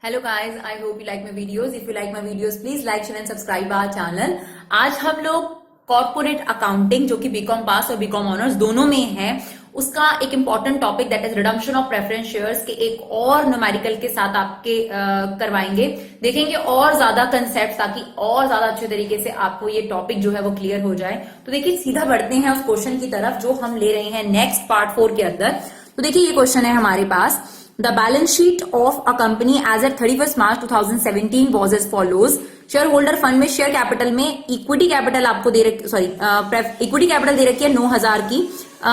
Hello guys, I hope you like my videos. If you like my videos, please like, share and subscribe our channel. आज हम लोग corporate accounting जो कि BCom pass और BCom honours दोनों में है उसका एक important topic that is redemption of preference shares के एक और न्यूमेरिकल के साथ आपके करवाएंगे, देखेंगे और ज्यादा कंसेप्ट ताकि और ज्यादा अच्छे तरीके से आपको ये टॉपिक जो है वो क्लियर हो जाए। तो देखिए सीधा बढ़ते हैं उस क्वेश्चन की तरफ जो हम ले रहे हैं नेक्स्ट पार्ट 4 के अंदर। तो देखिए ये क्वेश्चन है हमारे पास, The balance sheet of a company as at 31st March 2017 was as follows. Share holder fund में शेयर कैपिटल में इक्विटी कैपिटल आपको दे रखी, इक्विटी कैपिटल दे रखी है 9000 की।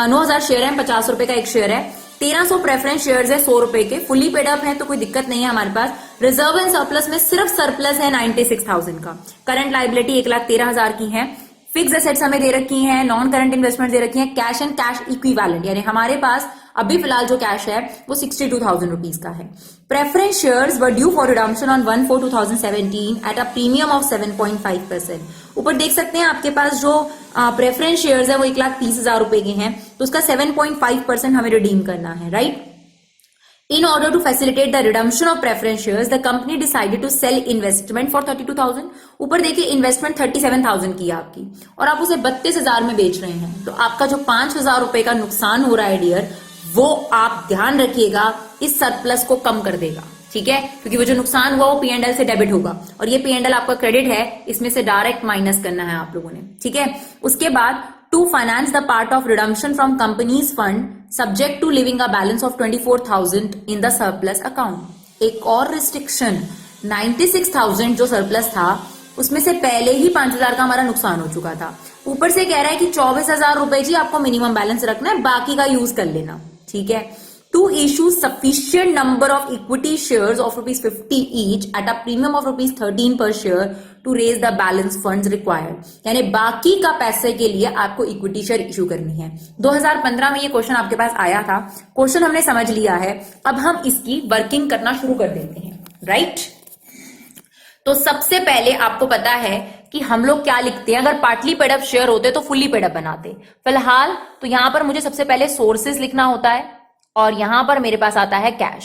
9000 शेयर है, 50 रुपए का एक शेयर है। 1300 प्रेफरेंस शेयर्स है 100 रुपए के, फुली पेड अप है तो कोई दिक्कत नहीं है हमारे पास। रिजर्व एंड सरप्लस में सिर्फ सरप्लस है 96,000 का। करंट लाइबिलिटी 1,13,000 की है। फिक्स एसेट्स हमें दे रखी हैं, नॉन करंट इन्वेस्टमेंट दे रखी हैं, कैश एंड कैश इक्विवेलेंट यानी हमारे पास अभी फिलहाल जो कैश है वो 62,000 रुपीज का है। Preference shares were due for redemption on 1/4/2017 at a premium of 7.5%। ऊपर देख सकते हैं आपके पास जो प्रेफरेंस शेयर्स है वो 1,30,000 रुपए के हैं, तो उसका 7.5% हमें रिडीम करना है, right. In order to facilitate the redemption of preference shares, the company decided to sell investment for 32,000। ऊपर देखिए इन्वेस्टमेंट 37,000 की है आपकी और आप उसे 32,000 में बेच रहे हैं, तो आपका जो 5,000 रुपए का नुकसान हो रहा है डियर, वो आप ध्यान रखिएगा इस सरप्लस को कम कर देगा, ठीक है, क्योंकि वो जो नुकसान हुआ वो P&L से डेबिट होगा और ये P&L आपका क्रेडिट है, इसमें से डायरेक्ट माइनस करना है आप लोगों ने, ठीक है। उसके बाद to finance the part of redemption from company's fund subject to leaving a balance of 24,000 in the surplus account। एक और रिस्ट्रिक्शन, 96,000 जो सरप्लस था उसमें से पहले ही 5,000 का हमारा नुकसान हो चुका था। ऊपर से कह रहा है कि 24,000 रुपए जी आपको मिनिमम बैलेंस रखना है, बाकी का यूज कर लेना, ठीक है। To issue sufficient number of equity shares of ₹50 each at a premium of ₹13 per share to raise the balance funds required। यानी बाकी का पैसे के लिए आपको इक्विटी शेयर इशू करनी है। 2015 में ये क्वेश्चन आपके पास आया था, क्वेश्चन हमने समझ लिया है, अब हम इसकी वर्किंग करना शुरू कर देते हैं, राइट। तो सबसे पहले आपको पता है कि हम लोग क्या लिखते हैं, अगर पार्टली पेड अप शेयर होते तो फुल्ली पेड अप बनाते। फिलहाल तो यहां पर मुझे सबसे पहले सोर्सेज लिखना होता है और यहां पर मेरे पास आता है कैश।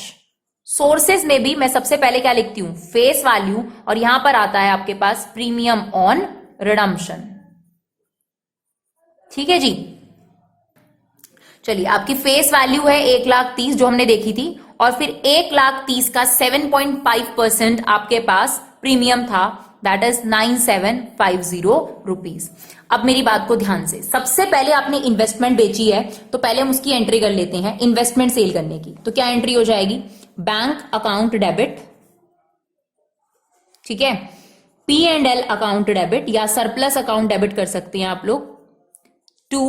सोर्सेज में भी मैं सबसे पहले क्या लिखती हूं, फेस वैल्यू, और यहां पर आता है आपके पास प्रीमियम ऑन रिडम्पशन, ठीक है जी। चलिए आपकी फेस वैल्यू है 1,30,000 जो हमने देखी थी, और फिर 1,30,000 का 7.5% आपके पास प्रीमियम था, दैट इज 9,750 रुपीज। अब मेरी बात को ध्यान से, सबसे पहले आपने इन्वेस्टमेंट बेची है तो पहले हम उसकी एंट्री कर लेते हैं इन्वेस्टमेंट सेल करने की। तो क्या एंट्री हो जाएगी, बैंक अकाउंट डेबिट, ठीक है, P&L अकाउंट डेबिट या सरप्लस अकाउंट डेबिट कर सकते हैं आप लोग, to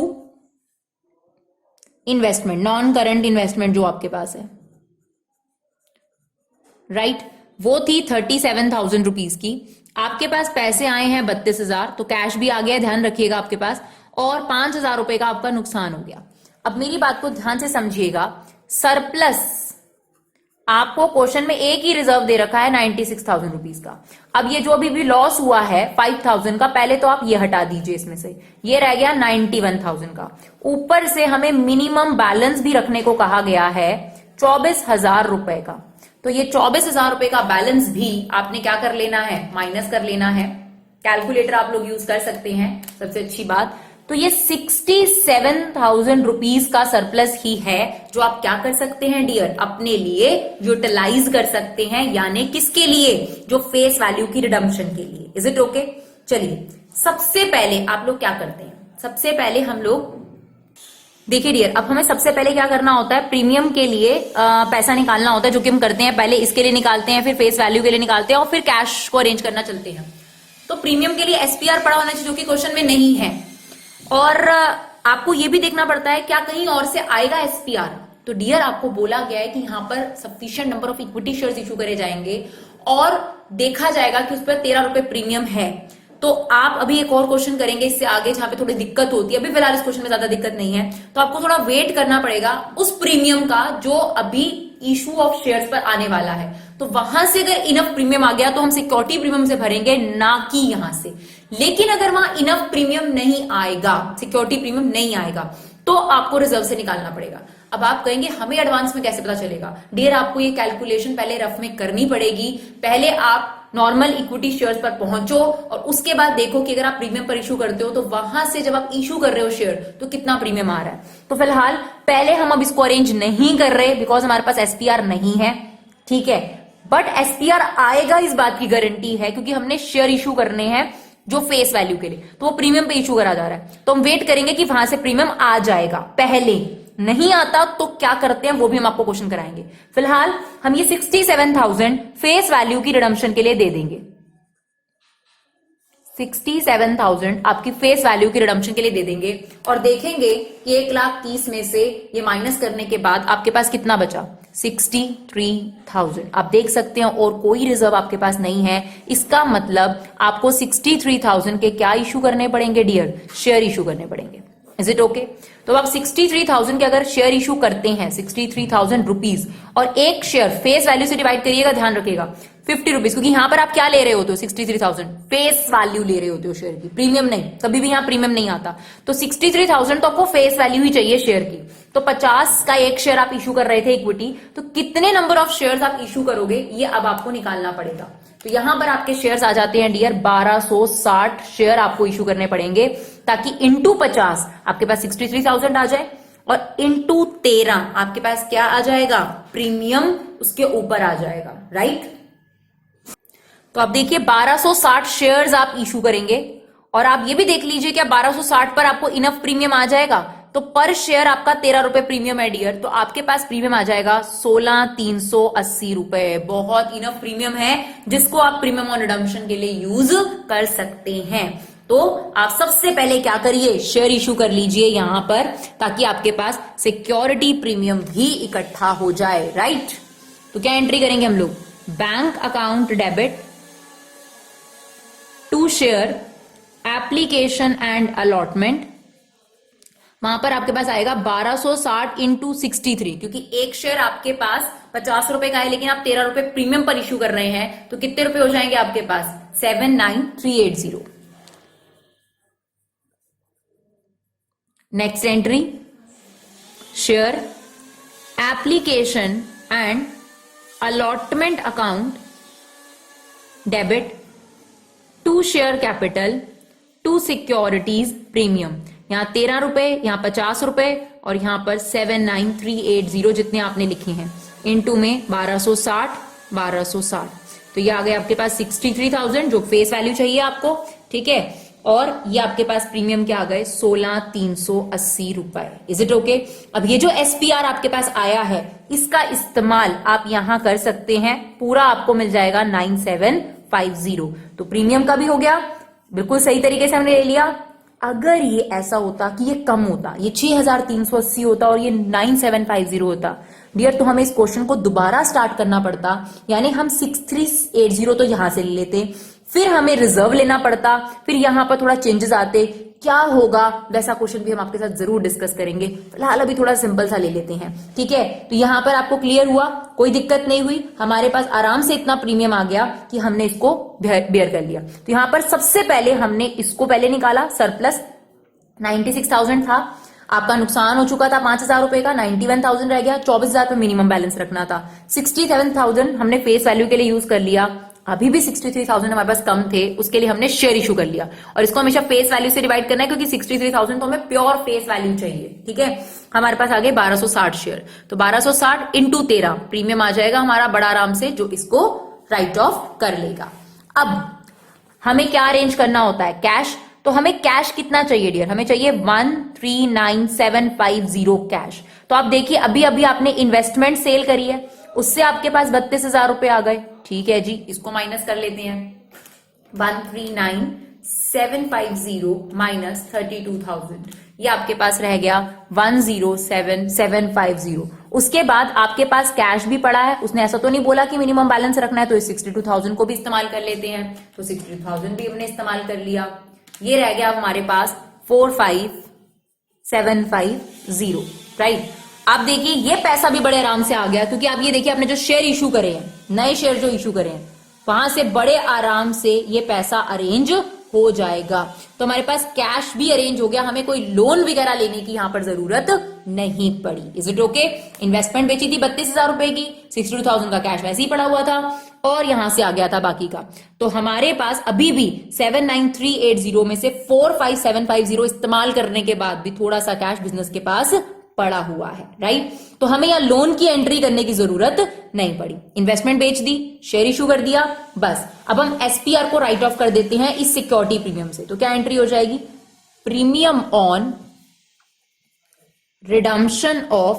investment, non current investment जो आपके पास है, राइट, वो थी 37,000 रुपीज की। आपके पास पैसे आए हैं 32,000, तो कैश भी आ गया, ध्यान रखिएगा आपके पास, और 5,000 रुपए का आपका नुकसान हो गया। अब मेरी बात को ध्यान से समझिएगा, सरप्लस आपको क्वेश्चन में एक ही रिजर्व दे रखा है 96,000 रुपीज का। अब ये जो अभी भी लॉस हुआ है 5,000 का, पहले तो आप ये हटा दीजिए, इसमें से ये रह गया 91,000 का। ऊपर से हमें मिनिमम बैलेंस भी रखने को कहा गया है 24,000 रुपए का, तो ये 24,000 रुपए का बैलेंस भी आपने क्या कर लेना है, माइनस कर लेना है। कैलकुलेटर आप लोग यूज कर सकते हैं, सबसे अच्छी बात। तो ये 67,000 रुपीज का सरप्लस ही है जो आप क्या कर सकते हैं डियर, अपने लिए यूटिलाइज कर सकते हैं, यानी किसके लिए, जो फेस वैल्यू की रिडम्पशन के लिए। Is it okay. चलिए सबसे पहले आप लोग क्या करते हैं, सबसे पहले हम लोग देखिए डियर, अब हमें सबसे पहले क्या करना होता है, प्रीमियम के लिए पैसा निकालना होता है, जो कि हम करते हैं, पहले इसके लिए निकालते हैं, फिर फेस वैल्यू के लिए निकालते हैं और फिर कैश को अरेंज करना चलते हैं। तो प्रीमियम के लिए SPR पड़ा होना चाहिए, जो कि क्वेश्चन में नहीं है, और आपको ये भी देखना पड़ता है क्या कहीं और से आएगा SPR। तो डियर आपको बोला गया है कि यहां पर sufficient number of equity shares issue करे जाएंगे और देखा जाएगा कि उस पर 13 रुपए प्रीमियम है। तो आप अभी एक और क्वेश्चन करेंगे इससे आगे जहां पे थोड़ी दिक्कत होती है, अभी फिलहाल इस क्वेश्चन में ज्यादा दिक्कत नहीं है, तो आपको थोड़ा वेट करना पड़ेगा उस प्रीमियम का जो अभी इशू ऑफ शेयर्स पर आने वाला है। तो वहां से अगर इनफ प्रीमियम आ गया तो हम सिक्योरिटी प्रीमियम से भरेंगे, ना कि यहां से। लेकिन अगर वहां इनफ प्रीमियम नहीं आएगा, सिक्योरिटी प्रीमियम नहीं आएगा, तो आपको रिजर्व से निकालना पड़ेगा। अब आप कहेंगे हमें एडवांस में कैसे पता चलेगा? डियर, आपको ये कैलकुलेशन पहले रफ में करनी पड़ेगी। पहले आप नॉर्मल इक्विटी शेयर्स पर पहुंचो और उसके बाद देखो कि अगर आप प्रीमियम पर इशू करते हो तो वहां से जब आप इशू कर रहे हो शेयर तो कितना प्रीमियम आ रहा है। तो फिलहाल पहले हम अब इसको अरेंज नहीं कर रहे बिकॉज हमारे पास एसपीआर नहीं है, ठीक है। बट एसपीआर आएगा इस बात की गारंटी है क्योंकि हमने शेयर इशू करने हैं जो फेस वैल्यू के लिए, तो वो प्रीमियम पे इशू करा जा रहा है। तो हम वेट करेंगे कि वहां से प्रीमियम आ जाएगा। पहले नहीं आता तो क्या करते हैं वो भी हम आपको क्वेश्चन कराएंगे। फिलहाल हम ये 67,000 फेस वैल्यू की रिडम्पशन के लिए दे देंगे। 67,000 आपकी फेस वैल्यू की रिडम्पशन के लिए दे देंगे और देखेंगे कि 1,30,000 में से ये माइनस करने के बाद आपके पास कितना बचा, 63,000। आप देख सकते हैं और कोई रिजर्व आपके पास नहीं है। इसका मतलब आपको 63,000 के क्या इशू करने पड़ेंगे डियर? शेयर इशू करने पड़ेंगे। Is it okay? तो आप 63,000 के अगर शेयर इशू करते हैं 63,000 रुपीज और एक शेयर फेस वैल्यू से डिवाइड करिएगा, ध्यान रखिएगा 50 रुपीज, क्योंकि यहां पर आप क्या ले रहे होते हो? 63,000 फेस वैल्यू ले रहे होते हो शेयर की, प्रीमियम नहीं। कभी भी यहां प्रीमियम नहीं आता। तो 63,000 तो आपको फेस वैल्यू ही चाहिए शेयर की। तो 50 का एक शेयर आप इशू कर रहे थे इक्विटी, तो कितने नंबर ऑफ शेयर्स आप इशू करोगे ये अब आपको निकालना पड़ेगा। तो यहां पर आपके शेयर्स आ जाते हैं डियर 1260 शेयर आपको इशू करने पड़ेंगे ताकि इंटू 50 आपके पास 63,000 आ जाए और इंटू 13 आपके पास क्या आ जाएगा? प्रीमियम उसके ऊपर आ जाएगा, राइट। तो आप देखिए 1260 शेयर्स आप इशू करेंगे और आप ये भी देख लीजिए क्या 1260 पर आपको इनफ प्रीमियम आ जाएगा? तो पर शेयर आपका 13 रुपए प्रीमियम है डियर, तो आपके पास प्रीमियम आ जाएगा 16,380 रुपए। बहुत इनफ प्रीमियम है जिसको आप प्रीमियम ऑन रिडम्पशन के लिए यूज कर सकते हैं। तो आप सबसे पहले क्या करिए? शेयर इशू कर लीजिए यहां पर ताकि आपके पास सिक्योरिटी प्रीमियम भी इकट्ठा हो जाए, राइट। तो क्या एंट्री करेंगे हम लोग? Bank account debit to share application and allotment. वहां पर आपके पास आएगा 1260 इंटू 63, क्योंकि एक शेयर आपके पास 50 रुपए का है लेकिन आप 13 रुपए प्रीमियम पर इशू कर रहे हैं, तो कितने रुपए हो जाएंगे आपके पास? 79,380। Next entry, share application and allotment account debit to share capital to securities premium. यहां 13 रुपए, यहां 50 रुपए और यहां पर 79,380 जितने आपने लिखे हैं, इनटू में 1260। तो ये आ गया आपके पास 63,000 जो फेस वैल्यू चाहिए आपको, ठीक है। और ये आपके पास प्रीमियम क्या आ गए? 16,380 रुपए। Is it okay? अब ये जो एसपीआर आपके पास आया है इसका इस्तेमाल आप यहां कर सकते हैं, पूरा आपको मिल जाएगा 9750। तो प्रीमियम का भी हो गया, बिल्कुल सही तरीके से हमने ले लिया। अगर ये ऐसा होता कि ये कम होता, ये 6,380 होता और ये 9750 होता डियर, तो हमें इस क्वेश्चन को दोबारा स्टार्ट करना पड़ता, यानी हम 6380 तो यहां से ले लेते, फिर हमें रिजर्व लेना पड़ता, फिर यहां पर थोड़ा चेंजेस आते, क्या होगा वैसा क्वेश्चन भी हम आपके साथ जरूर डिस्कस करेंगे। फिलहाल अभी थोड़ा सिंपल सा ले लेते हैं, ठीक है। तो यहां पर आपको क्लियर हुआ, कोई दिक्कत नहीं हुई, हमारे पास आराम से इतना प्रीमियम आ गया कि हमने इसको बेयर कर लिया। तो यहां पर सबसे पहले हमने इसको पहले निकाला, सरप्लस 96,000 था, आपका नुकसान हो चुका था 5,000 रुपए का, 91,000 रह गया, 24,000 पे मिनिमम बैलेंस रखना था। 67,000 हमने फेस वैल्यू के लिए यूज कर लिया, अभी भी 63,000 हमारे पास कम थे, उसके लिए हमने शेयर इशू कर लिया और इसको हमेशा फेस वैल्यू से डिवाइड करना है क्योंकि 63,000 तो हमें प्योर फेस वैल्यू चाहिए, ठीक है। हमारे पास आ गए 1260 शेयर, तो 1260 इंटू 13 प्रीमियम आ जाएगा हमारा बड़ा आराम से, जो इसको राइट ऑफ कर लेगा। अब हमें क्या अरेंज करना होता है? कैश। तो हमें कैश कितना चाहिए डियर? हमें चाहिए 139750 कैश। तो आप देखिए अभी अभी आपने इन्वेस्टमेंट सेल करी है, उससे आपके पास 32,000 रुपए आ गए, ठीक है जी। इसको माइनस कर लेते हैं, 139750 माइनस 32,000, ये आपके पास रह गया 107,750। उसके बाद आपके पास कैश भी पड़ा है, उसने ऐसा तो नहीं बोला कि मिनिमम बैलेंस रखना है, तो इस 62,000 को भी इस्तेमाल कर लेते हैं, तो 62,000 भी हमने इस्तेमाल कर लिया। ये रह गया हमारे पास 45,750, राइट। आप देखिए ये पैसा भी बड़े आराम से आ गया, क्योंकि आप ये देखिए आपने जो शेयर इशू करे हैं, नए शेयर जो इशू करे हैं, वहां से बड़े आराम से ये पैसा अरेंज हो जाएगा। तो हमारे पास कैश भी अरेंज हो गया, हमें कोई लोन वगैरह लेने की यहां पर जरूरत नहीं पड़ी। Is it okay? इन्वेस्टमेंट बेची थी 32,000 रुपए की, 62,000 का कैश वैसे ही पड़ा हुआ था और यहां से आ गया था बाकी का। तो हमारे पास अभी भी 79380 में से 45750 इस्तेमाल करने के बाद भी थोड़ा सा कैश बिजनेस के पास पड़ा हुआ है, राइट? तो हमें यहां लोन की एंट्री करने की जरूरत नहीं पड़ी। इन्वेस्टमेंट बेच दी, शेयर इशू कर दिया, बस। अब हम एसपीआर को राइट ऑफ कर देते हैं इस सिक्योरिटी प्रीमियम से। तो क्या एंट्री हो जाएगी? Premium on redemption of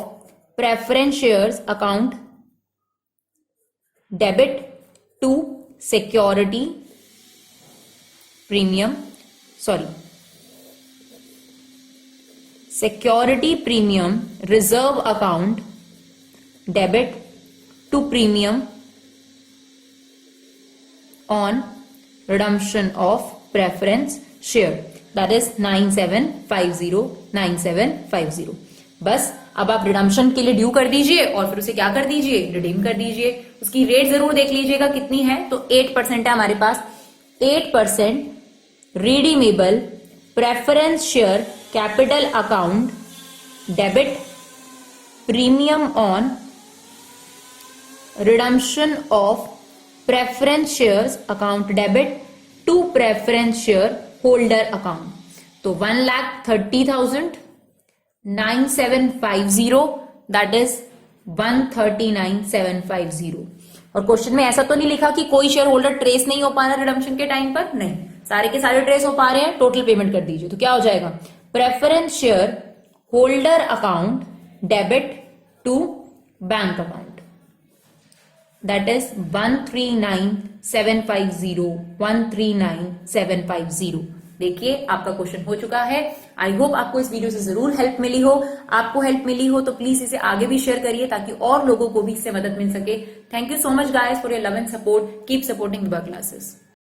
preference shares account debit to security premium, security premium reserve account debit to premium on redemption of preference share, that is 9750 बस। अब आप रिडम्पशन के लिए ड्यू कर दीजिए और फिर उसे क्या कर दीजिए? रिडीम कर दीजिए। उसकी रेट जरूर देख लीजिएगा कितनी है। तो 8% है हमारे पास, 8% redeemable preference share capital account debit premium on redemption of preference shares account debit to preference share holder account. तो 1,30,9750 दैट इज 139,750। और क्वेश्चन में ऐसा तो नहीं लिखा कि कोई शेयर होल्डर ट्रेस नहीं हो पा रहा रिडम्पशन के टाइम पर, नहीं, सारे के सारे ट्रेस हो पा रहे हैं। टोटल पेमेंट कर दीजिए। तो क्या हो जाएगा? Preference share holder account debit to bank account, that is 139,750, 139,750। देखिए आपका क्वेश्चन हो चुका है। आई होप आपको इस वीडियो से जरूर हेल्प मिली हो। आपको हेल्प मिली हो तो प्लीज इसे आगे भी शेयर करिए ताकि और लोगों को भी इससे मदद मिल सके। Thank you so much guys for your love and support. Keep supporting Vibha classes.